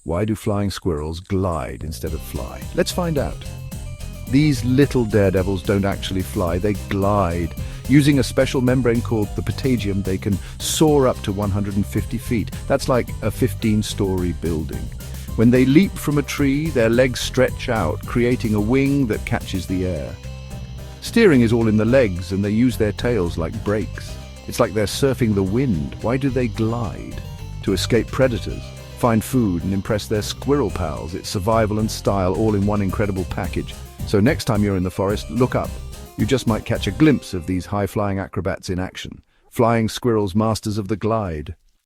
Why do flying squirrels glide instead of fly? Let's find out. These little daredevils don't actually fly, they glide. Using a special membrane called the patagium, they can soar up to 150 feet. That's like a 15-story building. When they leap from a tree, their legs stretch out, creating a wing that catches the air. Steering is all in the legs, and they use their tails like brakes. It's like they're surfing the wind. Why do they glide? To escape predators, find food, and impress their squirrel pals. It's survival and style all in one incredible package. So next time you're in the forest, look up. You just might catch a glimpse of these high-flying acrobats in action. Flying squirrels, masters of the glide.